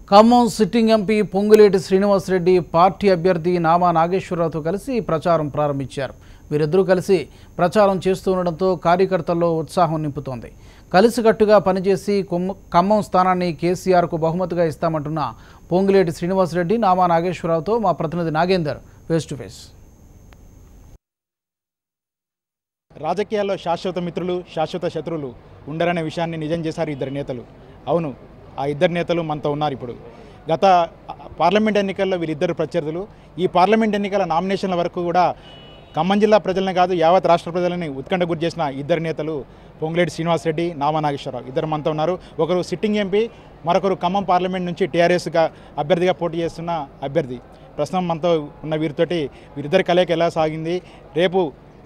Khammam sitting MP Ponguleti Srinivasa Reddy party అభ్యర్థి నామా నాగేశ్వరరావుతో కలిసి ప్రచారం ప్రారంభించారు. వీరిద్దరూ కలిసి ప్రచారం చేస్తుండటంతో కార్యకర్తల్లో ఉత్సాహం నింపుతోంది. కలిసికట్టుగా పనిచేసి ఖమ్మం స్థానాన్ని కేసీఆర్కు బహుమతిగా ఇస్తామంటున్న పొంగులేటి శ్రీనివాసరెడ్డి నామా నాగేశ్వరరావుతో మా ప్రతినిధి నాగేందర్ ఫేస్ టు ఫేస్. రాజకీయాల్లో శాశ్వత మిత్రులు, శాశ్వత శత్రువులు ఉండరనే విషయాన్ని నిజం చేశారు ఇద్దరు నేతలు. అవును, ఆ ఇద్దరు నేతలు మనతో ఉన్నారు. ఇప్పుడు గత పార్లమెంట్ ఎన్నికల్లో వీరిద్దరు ప్రత్యర్థులు. ఈ పార్లమెంట్ ఎన్నికల నామినేషన్ల వరకు కూడా ఖమ్మం జిల్లా ప్రజలనే కాదు యావత్ రాష్ట్ర ప్రజలని ఉత్కంఠ గురి చేసిన ఇద్దరు నేతలు పొంగులేటి శ్రీనివాసరెడ్డి, నామా నాగేశ్వరరావు ఇద్దరు మనతో ఉన్నారు. ఒకరు సిట్టింగ్ ఎంపీ, మరొకరు ఖమ్మం పార్లమెంట్ నుంచి టీఆర్ఎస్గా అభ్యర్థిగా పోటీ చేస్తున్న అభ్యర్థి. ప్రస్తుతం మనతో ఉన్న వీరితోటి వీరిద్దరి కలయిక ఎలా సాగింది, రేపు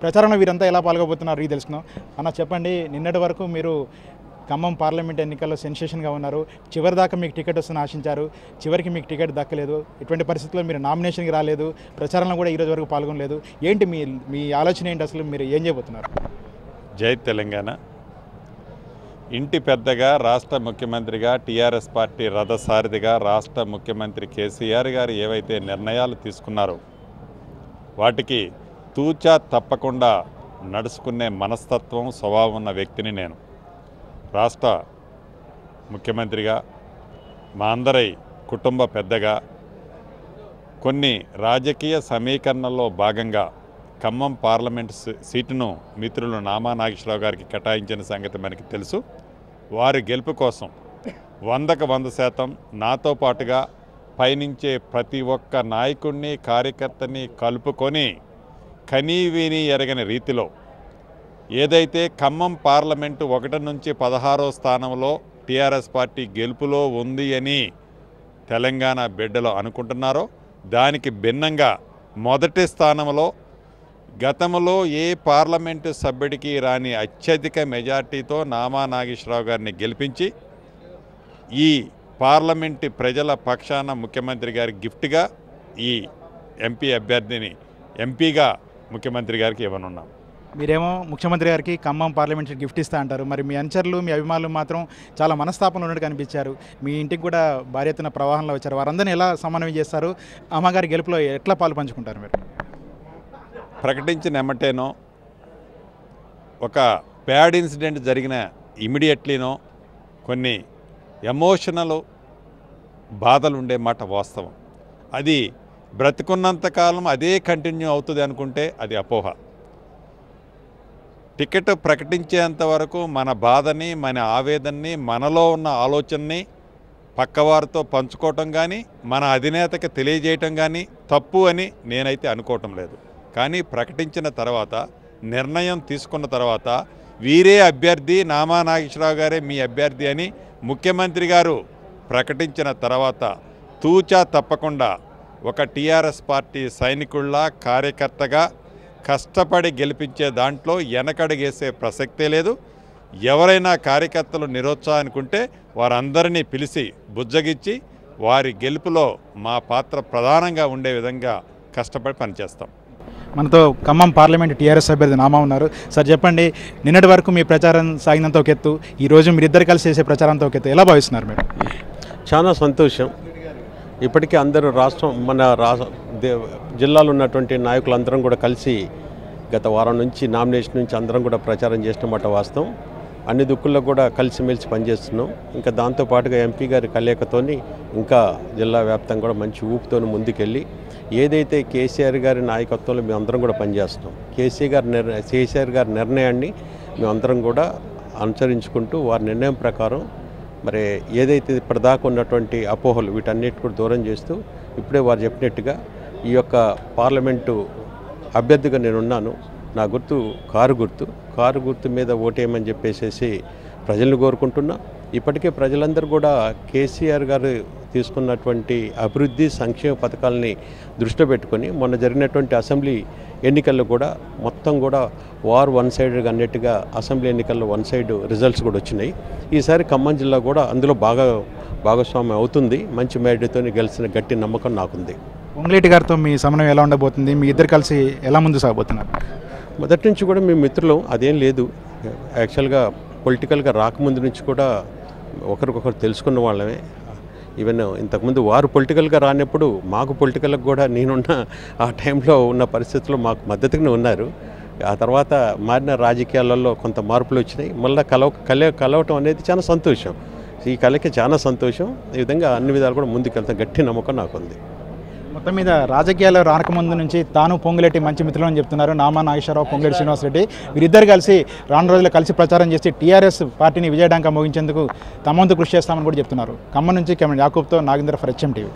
ప్రచారంలో వీరంతా ఎలా పాల్గొబోతున్నారు ఇది తెలుసుకుందాం. అన్న చెప్పండి, నిన్నటి వరకు మీరు ఖమ్మం పార్లమెంట్ ఎన్నికల్లో సెన్సేషన్గా ఉన్నారు. చివరి దాకా మీకు టికెట్ వస్తుందని ఆశించారు. చివరికి మీకు టికెట్ దక్కలేదు. ఇటువంటి పరిస్థితుల్లో మీరు నామినేషన్కి రాలేదు, ప్రచారంలో కూడా ఈరోజు వరకు పాల్గొనలేదు. ఏంటి మీ ఆలోచన ఏంటి, అసలు మీరు ఏం చేయబోతున్నారు? జై తెలంగాణ. ఇంటి పెద్దగా రాష్ట్ర ముఖ్యమంత్రిగా టీఆర్ఎస్ పార్టీ రథసారథిగా రాష్ట్ర ముఖ్యమంత్రి కేసీఆర్ గారు ఏవైతే నిర్ణయాలు తీసుకున్నారో వాటికి తూచా తప్పకుండా నడుచుకునే మనస్తత్వం, స్వభావం ఉన్న వ్యక్తిని నేను. రాష్ట్ర ముఖ్యమంత్రిగా, మా అందరి కుటుంబ పెద్దగా, కొన్ని రాజకీయ సమీకరణల్లో భాగంగా ఖమ్మం పార్లమెంట్ సీటును మిత్రులు నామా నాగేశ్వరరావు గారికి కేటాయించిన సంగతి మనకి తెలుసు. వారి గెలుపు కోసం 100కు 100% నాతో పాటుగా పయనించే ప్రతి ఒక్క నాయకుడిని, కార్యకర్తని కలుపుకొని కనీవిని ఎరగని రీతిలో ఏదైతే ఖమ్మం పార్లమెంటు 1 నుంచి 16వ స్థానంలో టీఆర్ఎస్ పార్టీ గెలుపులో ఉంది అని తెలంగాణ బిడ్డలు అనుకుంటున్నారో దానికి భిన్నంగా మొదటి స్థానంలో గతంలో ఏ పార్లమెంటు సభ్యుడికి రాని అత్యధిక మెజార్టీతో నామా నాగేశ్వరరావు గారిని గెలిపించి ఈ పార్లమెంటు ప్రజల పక్షాన ముఖ్యమంత్రి గారి గిఫ్ట్గా ఈ ఎంపీ అభ్యర్థిని ఎంపీగా ముఖ్యమంత్రి గారికి ఇవ్వనున్నాం. మీరేమో ముఖ్యమంత్రి గారికి ఖమ్మం పార్లమెంట్ గిఫ్ట్ ఇస్తా అంటారు. మరి మీ అనుచరులు, మీ అభిమానులు మాత్రం చాలా మనస్తాపంలో ఉన్నట్టు కనిపించారు. మీ ఇంటికి కూడా భారీ ఎత్తున ప్రవాహంలో వచ్చారు. వారందరినీ ఎలా సమన్వయం చేస్తారు? అమ్మగారి గెలుపులో ఎట్లా పాలు పంచుకుంటారు మీరు? ప్రకటించిన ఎమ్మటేనో ఒక బ్యాడ్ ఇన్సిడెంట్ జరిగిన ఇమీడియట్లీనో కొన్ని ఎమోషనల్ బాధలు ఉండే మాట వాస్తవం. అది బ్రతికున్నంతకాలం అదే కంటిన్యూ అవుతుంది అనుకుంటే అది అపోహ. టికెట్ ప్రకటించేంత వరకు మన బాధని, మన ఆవేదనని, మనలో ఉన్న ఆలోచనని పక్కవారితో పంచుకోవటం కానీ, మన అధినేతకి తెలియజేయటం కానీ తప్పు అని నేనైతే అనుకోవటం లేదు. కానీ ప్రకటించిన తర్వాత, నిర్ణయం తీసుకున్న తర్వాత వీరే అభ్యర్థి, నామా నాగేశ్వరరావు గారే మీ అభ్యర్థి అని ముఖ్యమంత్రి గారు ప్రకటించిన తర్వాత తూచా తప్పకుండా ఒక టీఆర్ఎస్ పార్టీ సైనికుల్లా, కార్యకర్తగా కష్టపడి గెలిపించే దాంట్లో వెనకడుగేసే ప్రసక్తే లేదు. ఎవరైనా కార్యకర్తలు నిరుత్సాహానికుంటే వారందరినీ పిలిచి బుజ్జగిచ్చి వారి గెలుపులో మా పాత్ర ప్రధానంగా ఉండే విధంగా కష్టపడి పనిచేస్తాం. మనతో ఖమ్మం పార్లమెంట్ టీఆర్ఎస్ అభ్యర్థి నామా ఉన్నారు. సార్ చెప్పండి, నిన్నటి వరకు మీ ప్రచారం సాగినంత ఒక ఎత్తు, ఈరోజు మీరిద్దరు కలిసి చేసే ప్రచారంతో ఒక ఎత్తు, ఎలా భావిస్తున్నారు మీరు? చాలా సంతోషం. ఇప్పటికీ అందరూ మన జిల్లాలో ఉన్నటువంటి నాయకులందరం కూడా కలిసి గత వారం నుంచి నామినేషన్ నుంచి అందరం కూడా ప్రచారం చేసినమాట వాస్తవం. అన్ని దిక్కుల్లో కూడా కలిసిమెలిసి పనిచేస్తున్నాం. ఇంకా దాంతోపాటుగా ఎంపీ గారి కలయికతోని ఇంకా జిల్లా వ్యాప్తంగా కూడా మంచి ఊపుతోని ముందుకెళ్ళి ఏదైతే కేసీఆర్ గారి నాయకత్వంలో మేము అందరం కూడా పనిచేస్తున్నాం, కేసీఆర్ గారి నిర్ణయాన్ని మేమందరం కూడా అనుసరించుకుంటూ వారి నిర్ణయం ప్రకారం మరి ఏదైతే ఇప్పటిదాకా ఉన్నటువంటి అపోహలు వీటన్నిటి కూడా దూరం చేస్తూ ఇప్పుడే వారు చెప్పినట్టుగా ఈ యొక్క పార్లమెంటు అభ్యర్థిగా నేనున్నాను. నా గుర్తు కారు గుర్తు మీద ఓటేయమని చెప్పేసి ప్రజలను కోరుకుంటున్నా. ఇప్పటికే ప్రజలందరూ కూడా కేసీఆర్ గారు తీసుకున్నటువంటి అభివృద్ధి సంక్షేమ పథకాలని దృష్టిలో పెట్టుకొని మొన్న జరిగినటువంటి అసెంబ్లీ ఎన్నికల్లో కూడా మొత్తం కూడా వన్ సైడ్గా అన్నట్టుగా అసెంబ్లీ ఎన్నికల్లో 1 సైడ్ రిజల్ట్స్ కూడా వచ్చినాయి. ఈసారి ఖమ్మం జిల్లా కూడా అందులో భాగస్వామ్యం అవుతుంది. మంచి మేడతో గెలిచిన గట్టి నమ్మకం నాకుంది. పొంగులేటి గారితో మీ సమన్వయం ఎలా ఉండబోతుంది? మీ ఇద్దరు కలిసి ఎలా ముందు సాగబోతున్నారు? మొదటి నుంచి కూడా మీ మిత్రులు అదేం లేదు. యాక్చువల్గా పొలిటికల్గా రాకముందు నుంచి కూడా ఒకరికొకరు తెలుసుకున్న వాళ్ళమే. ఈవెన్ ఇంతకుముందు వారు పొలిటికల్గా రానప్పుడు మాకు పొలిటికల్గా కూడా నేనున్న ఆ టైంలో ఉన్న పరిస్థితుల్లో మాకు మద్దతుగానే ఉన్నారు. ఆ తర్వాత మారిన రాజకీయాలలో కొంత మార్పులు వచ్చినాయి. మళ్ళీ కలవటం అనేది చాలా సంతోషం. ఈ కళకి చాలా సంతోషం. ఈ విధంగా అన్ని విధాలు కూడా ముందుకెళ్తాం, గట్టి నమ్మకం నాకుంది. మొత్తం మీద రాజకీయాల్లో రాకముందు నుంచి తాను పొంగులేటి మంచి మిత్రులు అని చెప్తున్నారు నామా నాగేశ్వరరావు, పొంగులేటి శ్రీనివాసరెడ్డి. వీరిద్దరు కలిసి రాను రోజుల్లో కలిసి ప్రచారం చేసి టీఆర్ఎస్ పార్టీని విజయడంగా మోగించేందుకు తమ వంతు కృషి చేస్తామని కూడా చెప్తున్నారు. ఖమ్మం నుంచి కెమెరా యాకూబ్తో నాగేంద్ర ఫర్ HM TV.